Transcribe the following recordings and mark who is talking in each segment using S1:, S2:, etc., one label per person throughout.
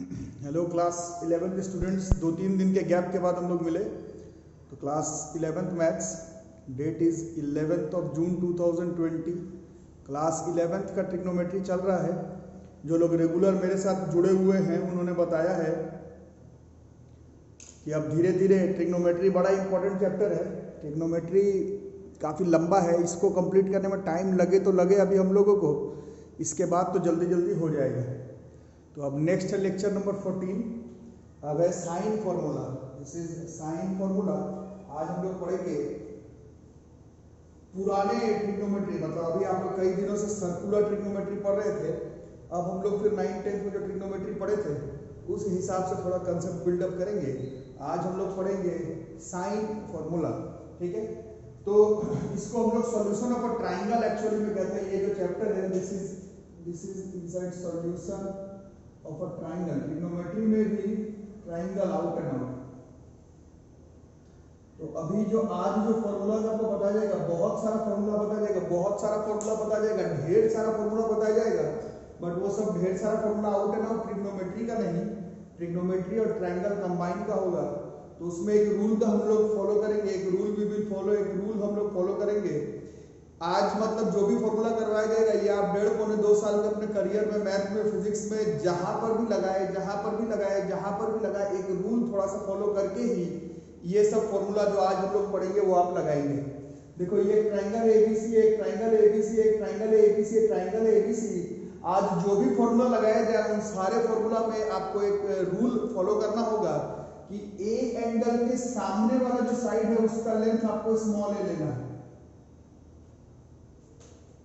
S1: Hello class 11th students, 2-3 दिन के gap के बाद हम लोग मिले। तो class 11th maths, that is 11th of June 2020। Class 11th का ट्रिग्नोमेट्री चल रहा है। जो लोग रेगुलर मेरे साथ जुड़े हुए हैं उन्होंने बताया है कि अब धीरे धीरे ट्रिग्नोमेट्री बड़ा इंपॉर्टेंट चैप्टर है। ट्रिग्नोमेट्री काफ़ी लंबा है, इसको कंप्लीट करने में टाइम लगे तो लगे अभी हम लोगों को, इसके बाद तो जल्दी जल्दी हो जाएगा। तो अब नेक्स्ट है लेक्चर नंबर 14। अब है sine formula. This is sine formula. आज हम लोग पढ़ेंगे पुराने ट्रिग्नोमेट्री, मतलब अभी आप लोग कई दिनों से सर्कुलर ट्रिग्नोमेट्री पढ़ रहे थे। अब हम लोग फिर 9th-10th में जो ट्रिग्नोमेट्री पढ़े थे उस हिसाब से थोड़ा कंसेप्ट बिल्डअप करेंगे। आज हम लोग पढ़ेंगे साइन फॉर्मूला, ठीक है। तो इसको हम लोग solution of a triangle actually में कहते हैं। ये जो चैप्टर है this is inside solution of a triangle. Trigonometry में भी ट्राइंगल आउट एंड आउट। तो अभी जो आज जो फॉर्मूला आपको बताया जाएगा, बहुत सारा फॉर्मूला बताया जाएगा, बहुत सारा फॉर्मूला बताया जाएगा, ढेर सारा फॉर्मूला बताया जाएगा। बट वो सब ढेर सारा formula out and out trigonometry का नहीं, ट्रिग्नोमेट्री और ट्राइंगल कंबाइन का होगा। तो उसमें एक रूल का हम लोग फॉलो करेंगे, एक रूल वी विल फॉलो, एक रूल हम लोग फॉलो करेंगे। आज मतलब जो भी फॉर्मूला करवाया जाएगा ये आप 1.5-2 साल के अपने करियर में, मैथ में, फिजिक्स में जहां पर भी लगाए, एक रूल थोड़ा सा फॉलो करके ही ये सब फॉर्मूला जो आज हम लोग पढ़ेंगे वो आप लगाएंगे। देखो ये ट्राइंगल एबीसी, एक ट्राइंगल एबीसी, एक ट्राइंगल एबीसी, एक ट्राइंगल एबीसी। आज जो भी फॉर्मूला लगाया जाए उन सारे फॉर्मूला में आपको एक रूल फॉलो करना होगा कि ए एंगल के सामने वाला जो साइड है उसका लेंथ आपको स्मॉल ए लेना है।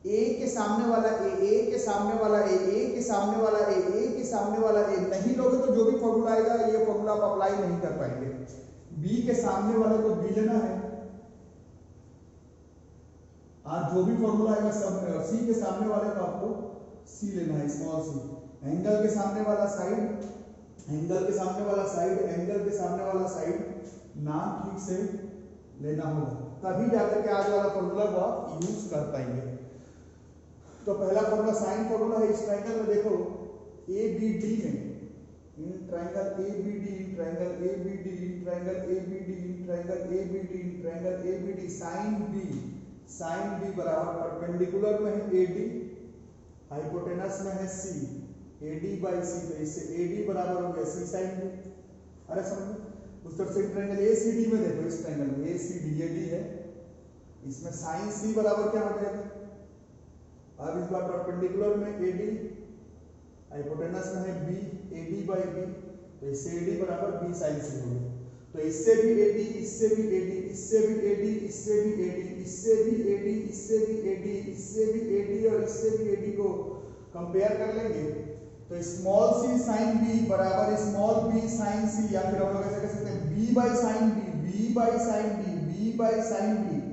S1: ए के सामने वाला ए के सामने वाला ए के सामने वाला ए के सामने वाला ए नहीं लोगे तो जो भी फॉर्मूला आएगा ये फॉर्मूला आप अप्लाई नहीं कर पाएंगे। बी के सामने वाले को बी लेना है। आज जो भी फॉर्मूला आएगा सब में, और सी के सामने वाले को आपको सी लेना है, स्मॉल सी। एंगल के सामने वाला साइड, एंगल के सामने वाला साइड, एंगल के सामने वाला साइड नाम ठीक से लेना होगा, तभी जाकर के आज वाला फॉर्मूला को आप यूज कर पाएंगे। तो पहला फॉर्मूला साइन फॉर्मूला है। इस ट्रायंगल में देखो ABD में, in triangle ABD, in triangle ABD, in triangle ABD, in triangle ABD, in triangle ABD, sine B बराबर परपेंडिकुलर में है AD, हाइपोटेनस में है C, AD बाई C। तो इससे AD बराबर हो गया C साइन B। अरे समझ उस तरफ से ट्रायंगल ACD में देखो, इस ट्रायंगल में ACD AD है, इसमें साइन C बराबर क्या हो जाएगा। अब इस बार परपेंडिकुलर में AD, हाइपोटेनस में है B, AD बाई B। तो इससे AD बराबर B साइन C हो गया। तो इससे भी AD, इससे भी AD, इससे भी AD, इससे भी AD, इससे भी AD, इससे भी AD, इससे भी AD और इससे भी AD को कंपेयर कर लेंगे तो स्मॉल c साइन B बराबर स्मॉल b साइन C, या फिर हम लोग ऐसे कह सकते हैं B by sine B, B by sine B, B by sine B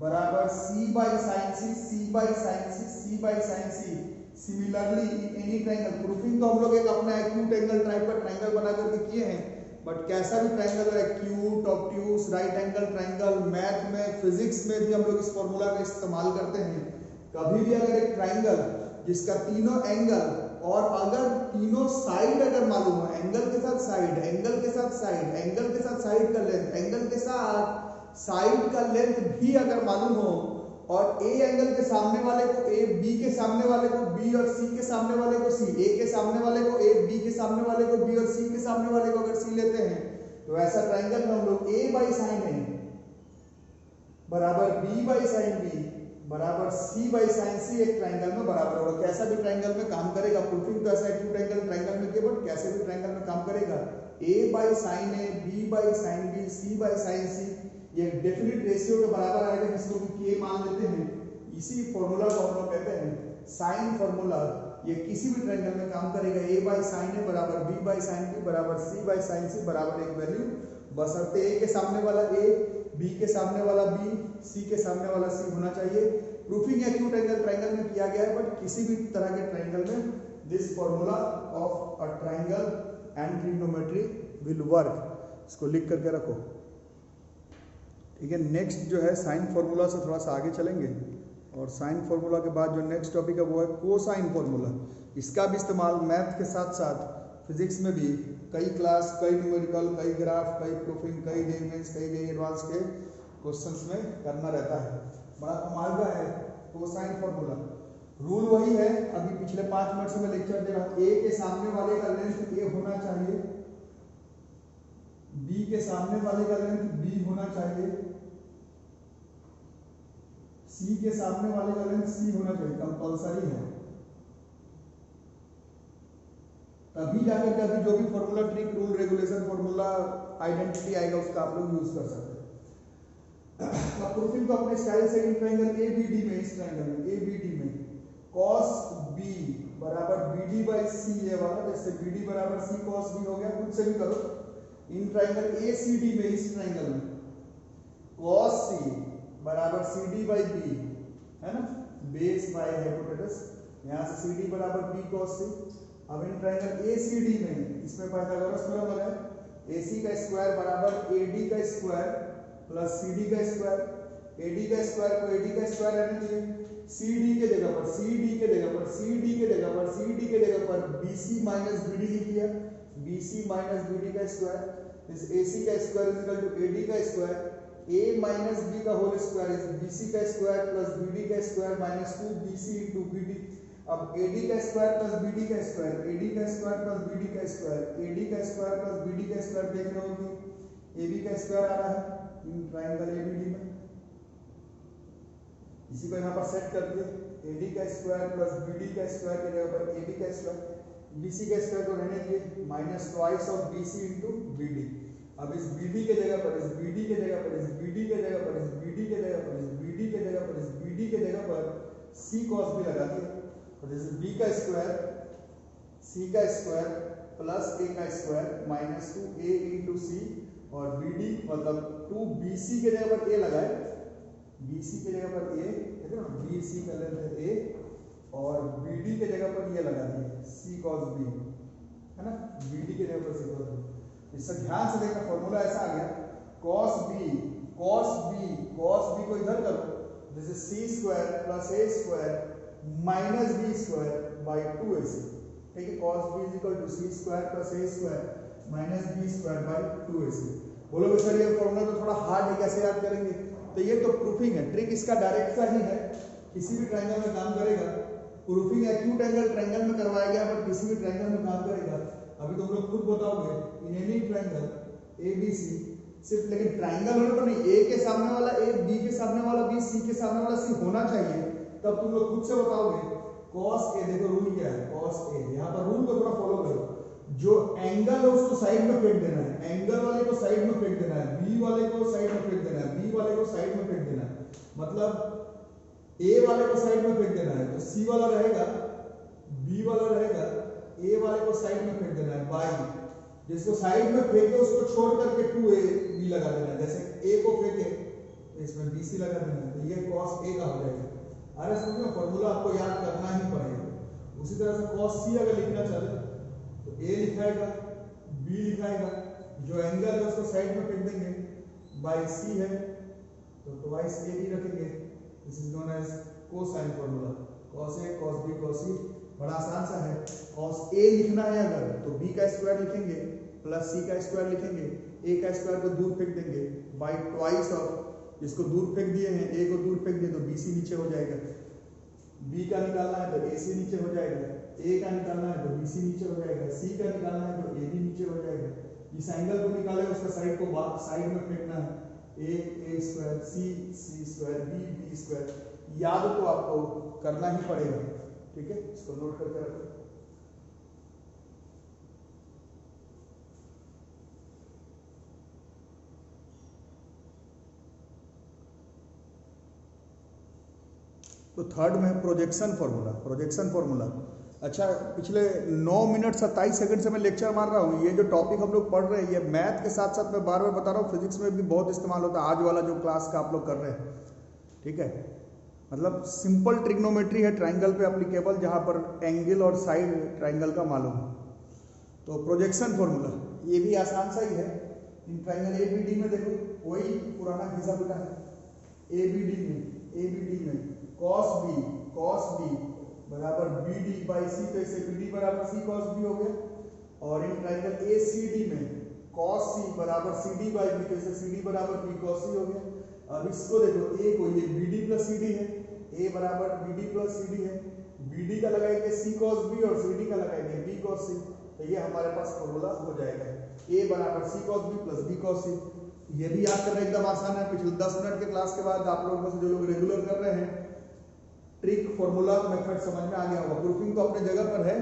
S1: बराबर C by sine C, C by sine C, C by sine C। Similarly in any triangle, proofing तो हम लोग एक अपना एक्यूट एंगल टाइप का triangle बना करके किए हैं, बट कैसा भी ट्रायंगल है, acute, obtuse, right angle triangle, math में, फिजिक्स में भी हम लोग इस फॉर्मूला का इस्तेमाल करते हैं। कभी भी अगर एक ट्रायंगल जिसका तीनों एंगल और अगर तीनों साइड अगर मालूम हो, एंगल के साथ साइड, एंगल के साथ साइड, एंगल के साथ साइड का लेंथ, एंगल के साथ साइड का लेंथ भी अगर मालूम हो, और ए एंगल के सामने वाले को ए, बी के सामने वाले को बी और सी के सामने वाले को सी, ए के सामने वाले को ए, बी के सामने वाले को बी और सी के सामने वाले को अगर सी लेते हैं तो ऐसा ट्रायंगल में हम लोग ए बाई साइन ए बराबर बी बाई साइन बी बराबर सी बाई साइन सी एक ट्रायंगल में बराबर होगा। कैसा भी ट्रायंगल में काम करेगा, प्रूफिंग तो ऐसा एक्यूट एंगल ट्रायंगल में किया, बट कैसे भी ट्रायंगल में काम करेगा। A by sine a, b by sine b, c by sine c, ये डेफिनेट रेशियो के बराबर आएगा, जिसको हम के मान लेते हैं। इसी फॉर्मूला को हम लोग कहते हैं साइन फॉर्मूला। ये किसी भी ट्रायंगल में काम करेगा। ए बाई साइन ए बराबर बी बाई साइन बी बराबर सी बाई साइन सी बराबर एक वैल्यू, बशर्ते ए के सामने वाला ए, बी के सामने वाला बी, सी के सामने वाला सी होना चाहिए। प्रूफिंग एक्यूट एंगल ट्रायंगल में किया गया है, बट किसी भी तरह के ट्रायंगल में this formula of a triangle and trigonometry will work. इसको लिख करके रखो, ठीक है। नेक्स्ट जो है साइन फॉर्मूला से थोड़ा सा आगे चलेंगे, और साइन फॉर्मूला के बाद जो नेक्स्ट टॉपिक है वो है कोसाइन फॉर्मूला। इसका भी इस्तेमाल मैथ के साथ साथ फिजिक्स में भी कई क्लास, कई न्यूमेरिकल, कई ग्राफ, कई प्रूफिंग, कई जे मेंस, कई जे एडवांस के क्वेश्चंस में करना रहता है। बड़ा कमाल का है कोसाइन फॉर्मूला। रूल वही है, अभी पिछले 5 मिनट से मैं लेक्चर दे रहा हूँ। ए के सामने वाले का लेंथ ए होना चाहिए, बी के सामने वाले का लेंथ बी होना चाहिए, सी के सामने वाले का लेंथ सी होना चाहिए, कंपलसरी है। तभी जाकर के अभी जो भी formula, trick, rule, regulation, formula, identity आएगा उसका आप लोग यूज कर सकते हैं। अब प्रूफिंग को अपने स्टाइल से इन ट्रायंगल एबीडी में, इस ट्रायंगल में एबीडी में cos b बराबर bd बाई सी, ये वाला जैसे bd बराबर c cos b हो गया, खुद से भी करो। इन ट्रायंगल ACD में, इस ट्रायंगल में cos c बराबर cd बाई b है ना, बेस बाय हाइपोटेनस, यहां से cd बराबर b cos c। अब इन ट्रायंगल ACD में, इसमें पाइथागोरस थ्योरम लगाए, AC का स्क्वायर बराबर AD का स्क्वायर प्लस CD का स्क्वायर, AD का स्क्वायर को AD का स्क्वायर रहने दीजिए, CD के जगह पर CD के जगह पर CD के जगह पर CD के जगह पर BC माइनस BD लिख दिया, BC माइनस BD का स्क्वायर इस AC का square is equal to AD का स्क्वायर, A माइनस B का होल स्क्वायर इज BC का स्क्वायर प्लस BD का square minus 2BC into BD। अब AD का स्क्वायर प्लस BD का स्क्वायर, AD का स्क्वायर प्लस BD का स्क्वायर, AD का स्क्वायर प्लस BD का स्क्वायर, देख रहे हो कि AB का स्क्वायर आ रहा है इन ट्रायंगल ABD में। इसी को यहाँ पर सेट कर दिए, AD का स्क्वायर प्लस BD का स्क्वायर के जगह पर AB का स्क्वायर, BC का स्क्वायर को रहने दिए minus twice of BC into BD। अब इस BD के जगह पर, इस BD के जगह पर, इस BD के जगह पर, इस BD के जगह पर, इस BD के जगह पर, इस BD के जगह पर C cos B लगा दिए, और जैसे B का स्क्वायर, C का स्क्वायर प्लस A का square minus 2A into C, और BD मतलब 2BC के जगह पर A लगाए, BC के जगह पर A, देखो ना BC का लेंथ है A, और BD के जगह पर ये लगा दिए C cos B है ना, BD के जगह पर C cos B। इससे ध्यान से देखना, फॉर्मूला ऐसा आ गया cos B को इधर करो, जैसे C square plus A square minus B square by 2AC, ठीक है। cos B is equal to C square plus A square minus B square by 2AC। बोलोगे सर ये फॉर्मूला तो थोड़ा हार्ड है, कैसे याद करेंगे? तो ये तो प्रूफिंग है, ट्रिक इसका डायरेक्ट सा ही है, किसी भी ट्रायंगल में काम करेगा। प्रूफिंग एक्यूट एंगल ट्रायंगल में करवाया गया, पर किसी भी ट्रायंगल में काम करेगा। अभी तुम लोग खुद बताओगे इन एनी ट्रायंगल ABC, सिर्फ लेकिन ट्रायंगल होने पर नहीं, A के सामने वाला A, B के सामने वाला B, C के सामने वाला C होना चाहिए, तब तुम लोग खुद से बताओगे cos A। देखो रूल क्या है, cos A, यहाँ पर रूल को थोड़ा फॉलो करो, जो एंगल है उसको साइड में फेंक देना है, एंगल वाले को साइड में फेंक देना है, B वाले को साइड में फेंक देना है, B वाले को साइड में फेंक देना है, मतलब A वाले को साइड में फेंक देना है, तो C वाला रहेगा, B वाला रहेगा, A वाले को साइड में फेंक देना है बाई, जिसको साइड में फेंके उसको छोड़ करके 2AB लगा देना है, जैसे A को फेंके इसमें BC लगा देना है, तो ये cos A का हो जाएगा। अरे समझो फॉर्मूला आपको याद करना ही पड़ेगा। उसी तरह से cos C अगर लिखना चाहे तो A लिखाएगा, B लिखाएगा, जो एंगल है उसको साइड में फेंक देंगे, बाई C है तो ट्वाइस AB रखेंगे। This is known as cosine formula, cos A cos B cos C। बड़ा आसान सा है, cos A लिखना है अगर तो B का स्क्वायर लिखेंगे प्लस C का स्क्वायर लिखेंगे, A का स्क्वायर को दूर फेंक देंगे बाई ट्वाइस ऑफ, इसको दूर फेंक दिए हैं, A को दूर फेंक दिए तो BC नीचे हो जाएगा, B का निकालना है तो AC नीचे हो जाएगा, A का निकालना है तो BC नीचे हो जाएगा, C का निकालना है तो AB नीचे हो जाएगा। इस एंगल को निकाले उसका साइड को साइड में फेंकना है, A square, C square, B square. याद तो आपको करना ही पड़ेगा, ठीक है, इसको नोट करके रखो। तो थर्ड में प्रोजेक्शन फॉर्मूला, प्रोजेक्शन फॉर्मूला। अच्छा, पिछले 9 मिनट 27 सेकंड से मैं लेक्चर मार रहा हूँ। ये जो टॉपिक हम लोग पढ़ रहे हैं, ये मैथ के साथ साथ मैं बार बार बता रहा हूँ, फिजिक्स में भी बहुत इस्तेमाल होता है। आज वाला जो क्लास का आप लोग कर रहे हैं, ठीक है, मतलब सिंपल ट्रिग्नोमेट्री है, ट्राइंगल पे एप्लीकेबल, जहाँ पर एंगल और साइड ट्राइंगल का मालूम है। तो प्रोजेक्शन फॉर्मूला ये भी आसान सा ही है। इन ट्राइंगल ABD में देखो वही पुराना घिसा पिटा है, ABD में cos B बराबर BD बाई C, तो इसे BD बराबर C cos B हो गया। और in triangle A C D में cos c बराबर सी डी बाई बी, तो इसे सी डी बराबर बी cos c हो गया। अब इसको देखो, ए को ये B D plus C D है, ए बराबर B D plus C D है, बी डी का लगाएंगे सी cos b और सी डी का लगाएंगे बी cos c, तो ये हमारे पास फॉर्मूला हो जाएगा, ए बराबर c cos b plus b cos c। ये भी याद करना एकदम आसान है। पिछले 10 मिनट के क्लास के बाद आप लोगों में से जो लोग रेगुलर कर रहे हैं, ट्रिक फॉर्मूला मेथड समझ में आ गया होगा। प्रूफिंग तो अपने जगह पर है,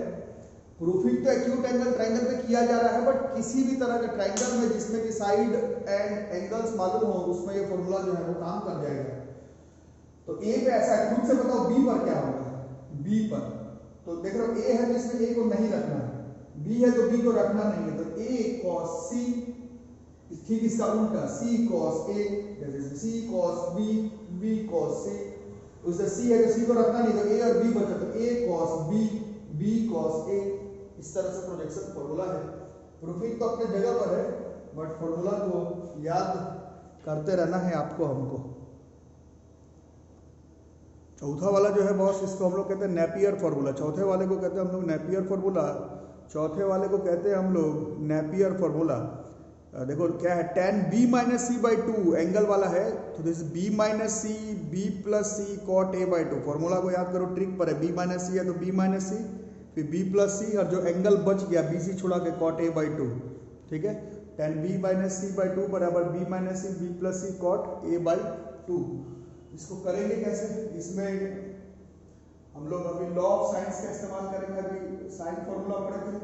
S1: प्रूफिंग तो एक्यूट एंगल ट्राइंगल पे किया जा रहा है, बट किसी भी तरह के ट्राइंगल में जिसमें कि साइड एंड एंगल्स मालूम हो, उसमें ये फॉर्मूला जो है वो काम कर जाएगा। तो ए पे ऐसा है, खुद से बताओ बी पर क्या होगा, बी पर तो देख रहे हो ए है तो इसमें ए को नहीं रखना है, बी है तो बी को रखना नहीं है, तो ए cos c, ठीक इसका उल्टा c cos a, जैसे c cos b, b cos c, उससे c है तो c को रखना नहीं, तो a और b बचा, तो a cos b, b cos a, इस तरह से प्रोजेक्शन फॉर्मूला है। प्रूफिंग तो अपने जगह पर है, बट फॉर्मूला को याद करते रहना है आपको हमको। चौथा वाला जो है बॉस, इसको हम लोग कहते हैं नेपियर फॉर्मूला। चौथे वाले को कहते हैं हम लोग नेपियर फॉर्मूला, चौथे वाले को कहते हैं हम लोग नेपियर फॉर्मूला। देखो क्या है, tan b minus c by two angle वाला है, तो this b minus c, b plus c cot a by two. Formula को याद करो, ट्रिक पर है, b माइनस सी है तो b माइनस सी, फिर b प्लस सी, और जो एंगल बच गया bc छोड़ा के कॉट a बाई टू, ठीक है। tan b minus c by two बराबर b minus c, b plus c cot a by two. इसको करेंगे कैसे, इसमें हम लोग अभी लॉ ऑफ साइंस का इस्तेमाल करेंगे। अभी साइन फॉर्मूला पढ़े थे,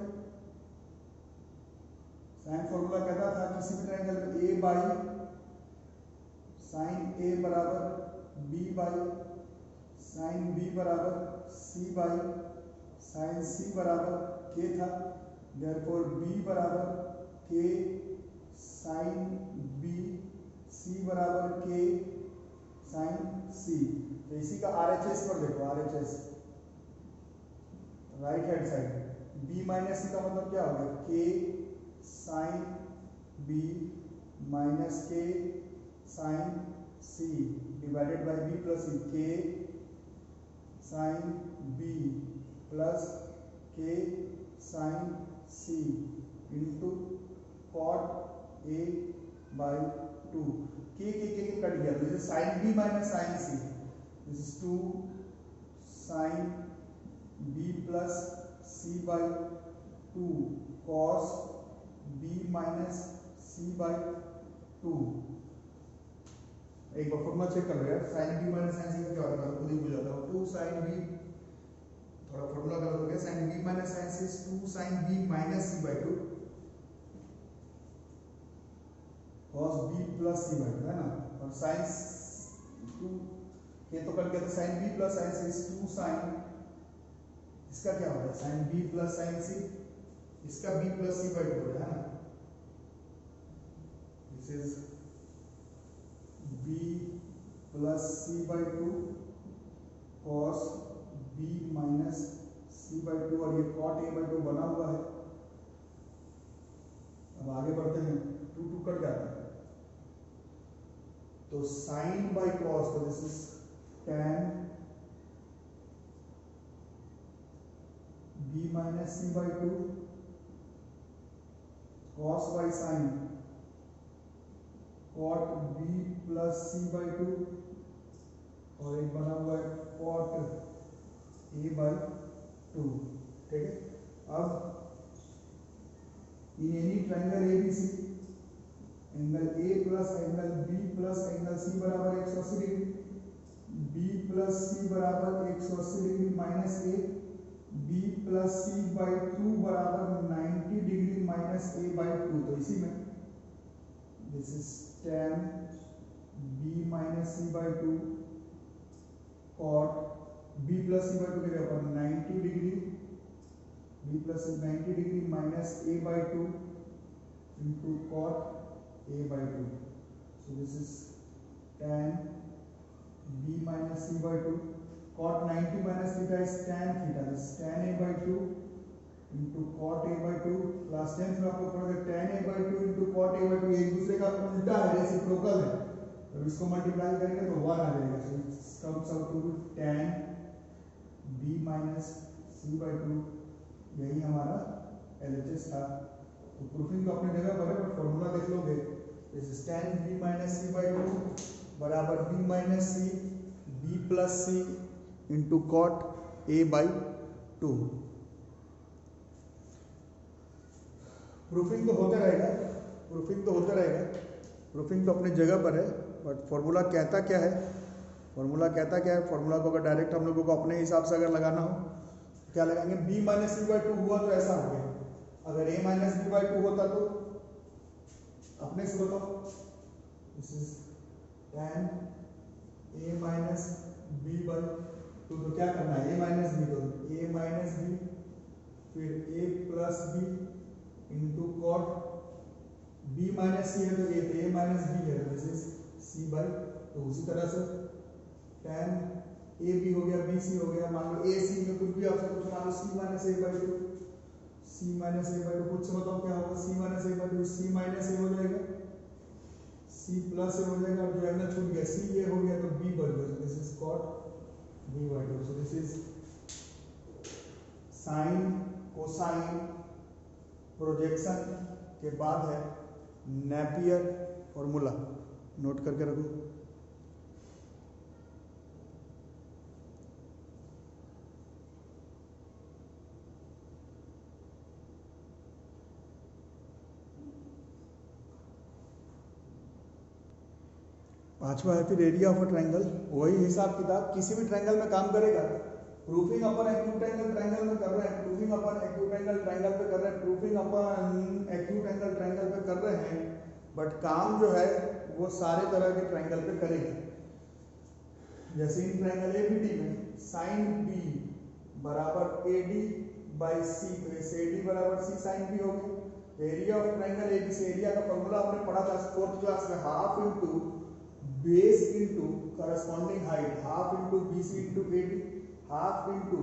S1: साइन फॉर्मूला कहता था किसी भी ट्रायंगल में a बाई साइन a बराबर b बाई साइन b बराबर c बाई साइन c बराबर k था। देयरफॉर b बराबर k साइन b, c बराबर k साइन c। तो इसी का RHS पर देखो, RHS right hand side, b minus c का मतलब क्या हो गया, k sine b minus k sine c divided by b plus c, k sine b plus k sine c into cot a by two. के cut गया, तो this sine b minus sine c, this is 2 sine b plus c by 2 cos b minus c by 2। एक बार formula check कर लो यार, sine b minus sine c का क्या होगा, खुद ही बुझाता हूं। 2 साइन b, थोड़ा फॉर्मूला गलत हो गया, sine b minus sine c is 2 sine b minus c by 2 cos b plus c by 2, है ना। और साइन 2 के तो कट गया, तो sine b plus sine c is 2 sine, इसका क्या होगा, sine b plus sine c, इसका b प्लस c बाई 2 हो रहा है ना। This is b plus c by 2 cos b minus c by 2, और ये cot a बाई 2 बना हुआ है। अब आगे बढ़ते हैं, 2 कट जाता है, तो साइन बाई कॉस, तो this is tan b minus c by 2 cos by sine cot b plus c by 2, और एक बना हुआ है cot a बाई 2, ठीक है। अब in any triangle ABC, angle A plus angle B plus angle C बराबर 180 डिग्री, B प्लस C बराबर 180 degree minus A, B plus C by 2 बराबर 90 डिग्री माइनस A बाई 2। तो इसी में this is tan B minus C by 2 cot B plus C by 2 के ऊपर 90 degree, B plus 90 degree minus A by 2 into cot a by 2. So this is tan b minus c by 2. Cot 90 minus theta is tan theta. This is tan a by 2 into cot a by 2. Class 10th में आपको पढ़ा था tan a by 2 into cot a by 2 एक दूसरे का उल्टा है, reciprocal है। तो इसको मल्टीप्लाई करेंगे तो 1 आ जाएगा। So it comes out to tan b minus c by 2, यही हमारा LHS था, तो प्रूफिंग तो अपनी जगह पर है, बट फॉर्मूला देख लोगे, जैसे tan b minus c by 2 बराबर b minus c b plus c into cot a by 2। Proofing तो होते रहेगा, प्रूफिंग तो होते रहेगा, प्रूफिंग तो अपनी जगह पर है, बट फॉर्मूला कहता क्या है, फॉर्मूला कहता क्या है, फॉर्मूला को अगर डायरेक्ट हम लोगों को अपने हिसाब से अगर लगाना हो क्या लगाएंगे, b माइनस सी बाई 2 हुआ तो ऐसा हो गया, अगर a माइनस b बाई 2 होता तो अपने से बताओ, this is tan a minus b by 2, तो क्या करना है, a माइनस b, तो a माइनस b फिर a plus b into cot b minus c है तो a माइनस b है, दिस इज c बाई, तो उसी तरह से tan a b हो गया, b c हो गया, मान लो a c में कुछ भी आपसे कुछ मान लो c minus a by 2, c minus a by 2, खुद से बताओ क्या होगा, c minus a by 2 c minus a हो जाएगा, c प्लस a हो जाएगा, और जो एंगल छूट गया c ये हो गया तो b बढ़ गया, तो this is cot b by 2, so this is sine cosine projection के बाद है नेपियर फॉर्मूला, नोट करके रखो। पांचवा है फिर एरिया ऑफ अ ट्रायंगल, वही हिसाब किताब, किसी भी ट्रायंगल में काम करेगा, प्रूफिंग अपन एक्यूट एंगल ट्रायंगल में कर रहे हैं, प्रूफिंग अपन एक्यूट एंगल ट्रायंगल पे कर रहे हैं, प्रूफिंग अपन एक्यूट एंगल ट्रायंगल पे कर रहे हैं, बट काम जो है वो सारे तरह के ट्रायंगल पे करेगा। जैसे इन ट्रायंगल एबीडी में साइन बी बराबर एडी बाई सी, तो इसे एडी बराबर सी साइन बी हो गई। Area of triangle ABC, area का फॉर्मूला हमने पढ़ा था फोर्थ क्लास में, half into base into corresponding height, half into BC into AD, half into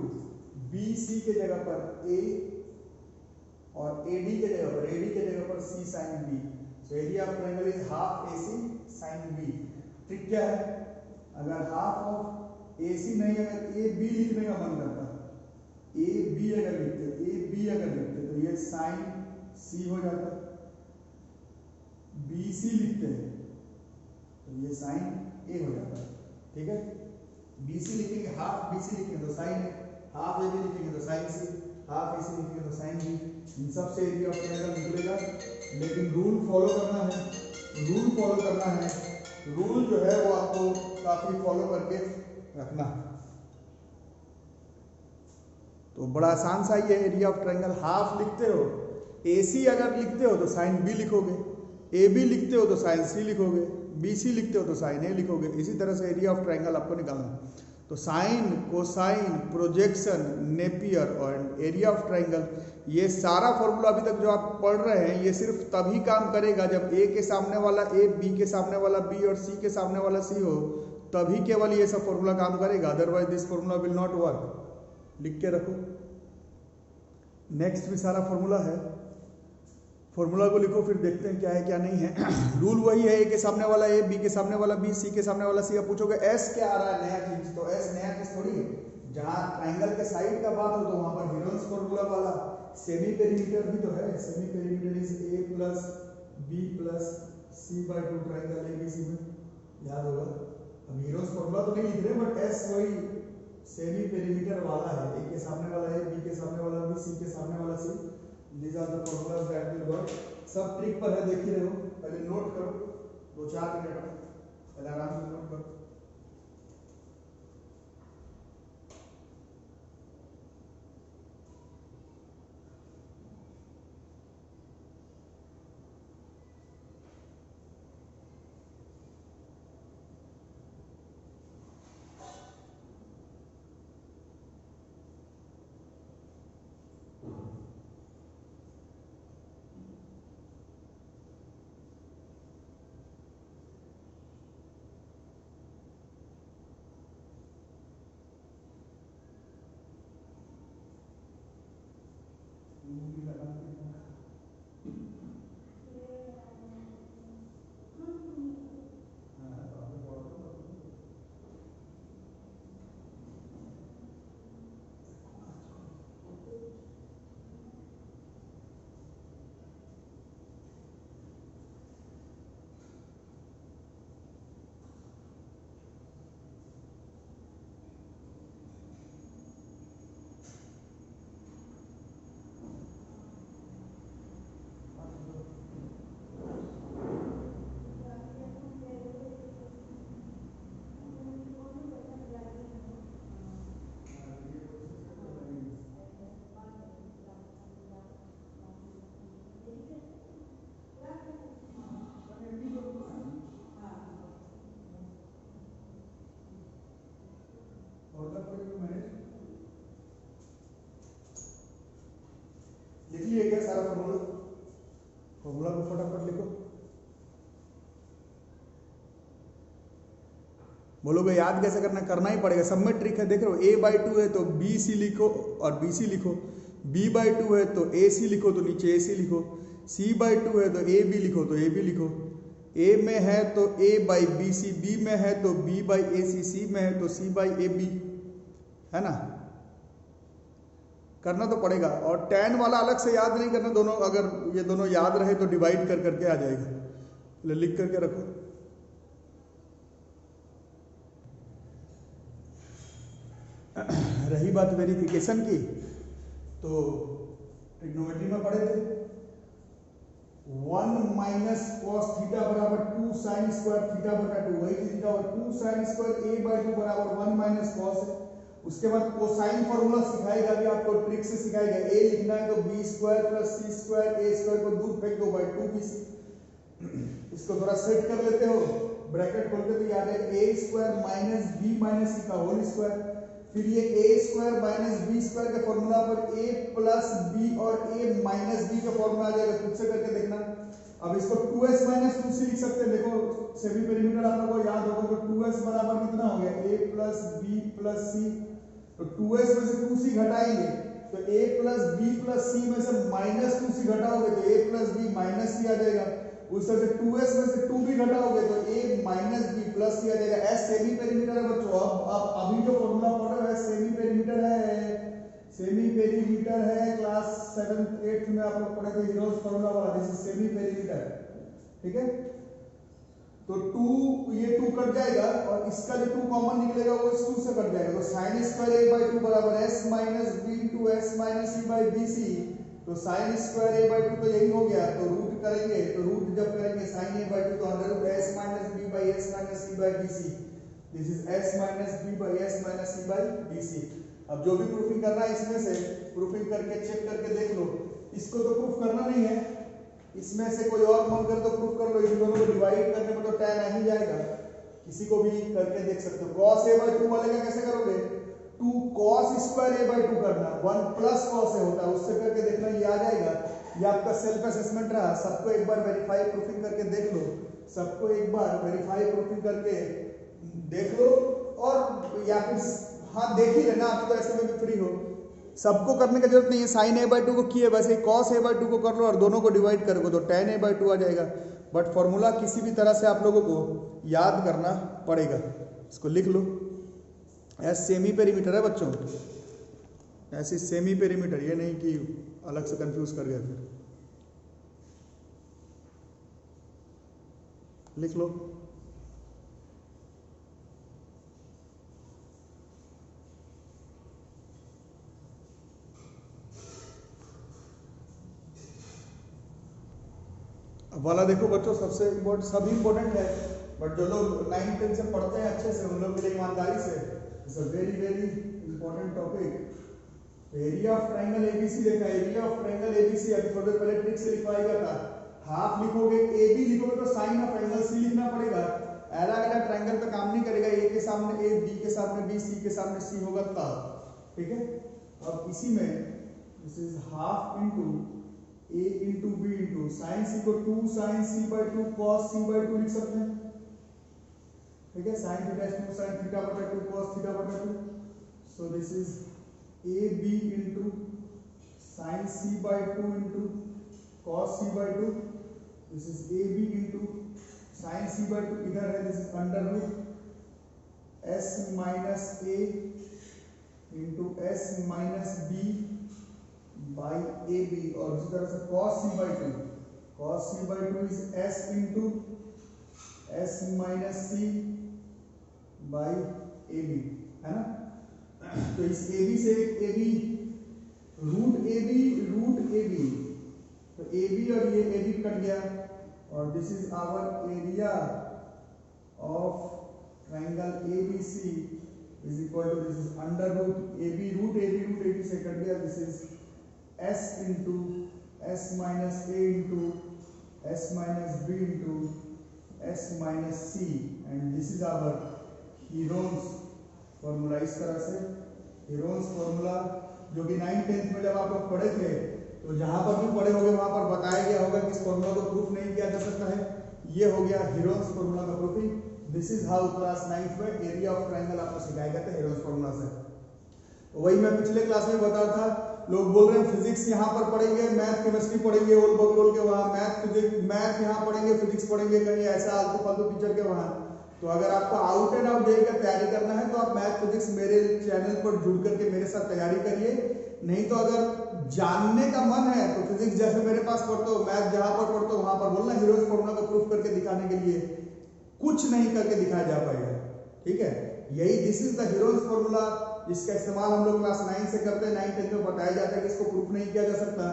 S1: BC के जगह पर ए और एडी के जगह पर c sine b, so area of triangle is half AC sine B. Trick क्या है, अगर हाफ ऑफ एसी नहीं, अगर ए बी लिखने का मन करता, ए बी अगर लिखते तो ये साइन सी हो जाता, बी सी लिखते हैं तो ये साइन ए हो जाता है, ठीक है। बीसी लिखेंगे, हाफ बीसी लिखेंगे तो sine A, half a b लिखेंगे तो साइन सी, हाफ ए सी लिखेंगे तो साइन बी, इन सब से एरिया ऑफ ट्रायंगल निकलेगा। लेकिन रूल फॉलो करना है, रूल फॉलो करना है, रूल जो है वो आपको काफी फॉलो करके रखना है। तो बड़ा आसान सा ही है एरिया ऑफ ट्रायंगल, हाफ लिखते हो, AC अगर लिखते हो तो साइन बी लिखोगे, AB लिखते हो तो साइन सी लिखोगे, BC लिखते हो तो साइन ए लिखोगे, इसी तरह से एरिया ऑफ ट्रायंगल आपको निकालना। तो साइन कोसाइन प्रोजेक्शन नेपियर और एरिया ऑफ ट्रायंगल, ये सारा फॉर्मूला अभी तक जो आप पढ़ रहे हैं ये सिर्फ तभी काम करेगा जब A के सामने वाला A, B के सामने वाला B और C के सामने वाला C हो, तभी केवल ये सब फॉर्मूला काम करेगा, otherwise this formula will not work. लिख के रखो। नेक्स्ट भी सारा फॉर्मूला है, फॉर्मूला को लिखो, फिर देखते हैं क्या है क्या नहीं है। रूल वही है, ए के सामने वाला ए, बी के सामने वाला बी, सी के सामने वाला सी। अब पूछोगे एस क्या आ रहा है नया चीज, तो एस नया चीज थोड़ी है। जहां ट्रायंगल के साइड का बात हो तो वहां पर हीरोन्स फॉर्मूला वाला सेमी पेरीमीटर भी तो है, semi perimeter is a plus b plus c by 2 triangle ABC में, याद होगा। अब हीरोन्स फॉर्मूला तो नहीं लिख रहे, बट एस वही सेमी पेरीमीटर वाला है, ए के सामने वाला है, बी के सामने वाला बी, सी के सामने वाला सी। These are the formulas that will work। सब ट्रिक पर है, देख ही रहे हो, पहले नोट करो 2-4 मिनट में, पहले आराम से नोट करो। फॉर्मूला को फटाफट लिखो। बोलोगे याद कैसे करना, करना ही पड़ेगा, सब में ट्रिक है। देख रहे हो a/2 है तो BC लिखो और BC लिखो, b/2 है तो AC लिखो तो नीचे AC लिखो, c/2 है तो AB लिखो तो AB लिखो, A में है तो A/BC, B में है तो B/AC, C में है तो C/AB, है ना। करना तो पड़ेगा। और tan वाला अलग से याद नहीं करना, दोनों अगर ये दोनों याद रहे तो डिवाइड कर करके आ जाएगा, लिख करके रखो। रही बात वेरिफिकेशन की, तो ट्रिग्नोमेट्री में पढ़े थे 1 माइनस कॉस थीटा बराबर 2 साइन स्क्वायर थीटा बटा 2, वही थीटा और 2 साइन स्क्वायर a/2 बराबर 1 माइनस कॉस है। उसके बाद कोसाइन फॉर्मूला सिखाएगा, अभी आपको ट्रिक से सिखाएगा। a लिखना है तो b square plus c square, a square को दूर फेंक दो बाय 2bc। इसको थोड़ा सेट कर लेते हो, ब्रैकेट खोल के तो याद है a square minus b minus c का होल स्क्वायर। फिर ये a square minus b square के फॉर्मूला पर a प्लस b और a माइनस b का फॉर्मूला आ जाएगा, खुद से करके देखना। अब इसको 2s माइनस 2c लिख सकते हैं। देखो सेमी पेरीमीटर आप लोगों को याद होगा तो 2s बराबर कितना हो गया, a plus b plus c, तो 2s में से 2c घटाएंगे तो a plus b plus c में से माइनस 2c घटाओगे तो a plus b minus c आ जाएगा। उस तरह से 2s में से 2 भी घटाओगे तो a minus b plus c आ जाएगा। s सेमी पेरीमीटर है बच्चों। अब अभी जो फॉर्मूला पढ़ रहे हो सेमी पेरीमीटर है, सेमी पेरीमीटर है, क्लास 7th 8th में आप लोग पढ़े थे हीरोज फॉर्मूला वाला, दिस इज सेमी पेरीमीटर, ठीक है। तो 2 ये 2 कट जाएगा और इसका जो 2 कॉमन निकलेगा वो इस 2 से कट जाएगा, तो sin स्क्वायर a/2 बराबर s minus b into s minus c by bc। तो sin स्क्वायर a/2 तो यही हो गया, तो रूट करेंगे, तो रूट जब करेंगे sin a/2 तो under root s minus b by s minus c by bc, this is s minus b by s minus c by bc। अब जो भी प्रूफिंग करना है इसमें से प्रूफिंग करके चेक करके देख लो। इसको तो प्रूफ करना नहीं है, इसमें से कोई और मन कर तो प्रूफ कर लो। इन दोनों को डिवाइड करने में तो tan आ ही जाएगा, किसी को भी करके देख सकते हो। cos a/2 वाले का कैसे करोगे, 2 cos स्क्वायर a/2 करना, 1 प्लस cos a होता है, उससे करके देखना ये आ जाएगा। ये आपका सेल्फ असेसमेंट रहा, सबको एक बार वेरीफाई प्रूफिंग करके देख लो, सबको एक बार वेरीफाई प्रूफिंग करके देख लो। और या फिर हाँ देख ही लेना, आप तो ऐसे में भी फ्री हो, सबको करने की जरूरत नहीं है। sin a/2 को किए वैसे cos a/2 को कर लो और दोनों को डिवाइड करोगे तो tan a/2 आ जाएगा। बट फॉर्मूला किसी भी तरह से आप लोगों को याद करना पड़ेगा, इसको लिख लो। एस सेमी पेरीमीटर है बच्चों, ऐसी सेमी पेरीमीटर, ये नहीं कि अलग से कंफ्यूज कर गया, फिर लिख लो। अब वाला देखो बच्चों, सबसे इम्पोर्टेंट, सब इम्पोर्टेंट है, बट जो लोग 9th 10th से पढ़ते हैं अच्छे से उन लोग के लिए ईमानदारी से it's a very very important topic. Area of triangle ABC देखा, एरिया ऑफ ट्रायंगल एबीसी अभी थोड़ी देर पहले ट्रिक से लिखवाया गया था। हाफ लिखोगे AB लिखोगे तो साइन ऑफ एंगल C लिखना पड़ेगा। एरा गैरा ट्रायंगल पे काम नहीं करेगा, A के सामने A, B के सामने B, C के सामने C होगा तब, ठीक है। अब इसी में this is half into a into b into sin c को 2 sin c/2 cos c/2 लिख सकते हैं, ठीक है। sin theta is 2 sin theta बटा 2 cos थीटा बटा 2, so this is ab into sin c/2 into cos c/2, this is ab into sin c/2 इधर है, this is under root s minus a into s minus b by AB, और इसी तरह से cos c/2 is s into s minus c by AB, है ना। तो इस AB से AB रूट AB, तो AB और ये AB कट गया, और this is our area of triangle ABC is equal to this is under root AB से कट गया, this is s into s minus a into s minus b into s minus c, and this is our Heron's formula। इस तरह से Heron's formula जो कि 9th 10th में जब आप लोग पढ़े थे, तो जहां पर भी पढ़े होंगे वहां पर बताया गया होगा कि इस फॉर्मूला को सकता है। ये हो गया हीरोन्स फॉर्मूला का proofing. This is how class 9th में एरिया ऑफ ट्रायंगल आपको सिखाया गया था हीरोन्स फॉर्मूला से। वही मैं पिछले क्लास में बता था, लोग बोल रहे हैं फिजिक्स यहाँ पर पढ़ेंगे, मैथ केमिस्ट्री पढ़ेंगे ओल बगलोल के वहाँ, मैथ यहाँ पढ़ेंगे, फिजिक्स पढ़ेंगे कहीं ऐसा आलतू फालतू टीचर के वहाँ। तो अगर आपको आउट एंड आउट जेईई का तैयारी करना है तो आप मैथ फिजिक्स मेरे चैनल पर जुड़ करके मेरे साथ तैयारी करिए। नहीं तो अगर जानने का मन है तो फिजिक्स जैसे मेरे पास पढ़ते हो, मैथ जहां पर पढ़ते हो वहां पर बोलना, हीरोज फॉर्मूला को प्रूफ करके दिखाने के लिए कुछ नहीं करके दिखाया जा पाएगा। ठीक है, यही this is the heroes formula. इसका इस्तेमाल हम लोग क्लास 9 से करते हैं, 9 10 में बताया जाता है कि इसको प्रूफ नहीं किया जा सकता।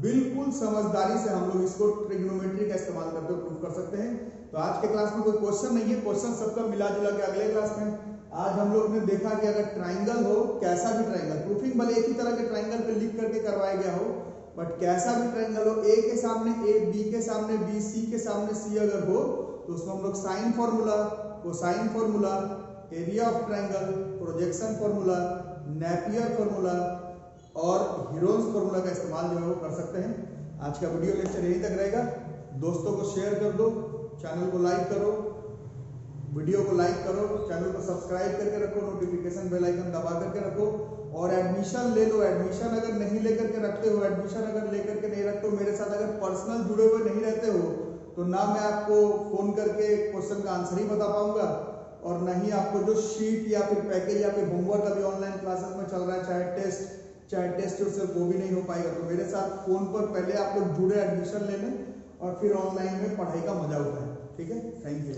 S1: बिल्कुल समझदारी से हम लोग इसको ट्रिग्नोमेट्री का इस्तेमाल करते हुए प्रूफ कर सकते हैं। तो आज के क्लास में कोई क्वेश्चन नहीं है, क्वेश्चन सबका मिला जुला के अगले क्लास में। आज हम लोग ने देखा कि अगर ट्राइंगल हो, कैसा भी ट्राइंगल, प्रूफिंग भले एक ही तरह के ट्राइंगल पे लिख करके करवाया गया हो, बट कैसा भी ट्राइंगल हो, ए के सामने ए, बी के सामने बी, सी के सामने सी अगर हो तो उसमें हम लोग sine formula, cosine formula, area of triangle, projection formula, Napier formula और हीरोन्स फॉर्मूला का इस्तेमाल जो है वो कर सकते हैं। आज का वीडियो लेक्चर यहीं तक रहेगा। दोस्तों को शेयर कर दो, चैनल को लाइक करो, वीडियो को लाइक करो, चैनल को सब्सक्राइब करके रखो, नोटिफिकेशन बेल आइकन दबा करके रखो और एडमिशन ले लो। एडमिशन अगर नहीं लेकर के रखते हो, एडमिशन अगर लेकर के नहीं रखते हो, मेरे साथ अगर पर्सनल जुड़े हुए नहीं रहते हो तो ना मैं आपको फोन करके क्वेश्चन का आंसर ही बता पाऊंगा और ना ही आपको जो शीट या फिर पैकेज या फिर होमवर्क अभी ऑनलाइन क्लासेस में चल रहा है, चाहे टेस्ट और सिर्फ वो भी नहीं हो पाएगा। तो मेरे साथ फोन पर पहले आप लोग जुड़े एडमिशन लेने और फिर ऑनलाइन में पढ़ाई का मजा उठाएं। ठीक है, थैंक यू।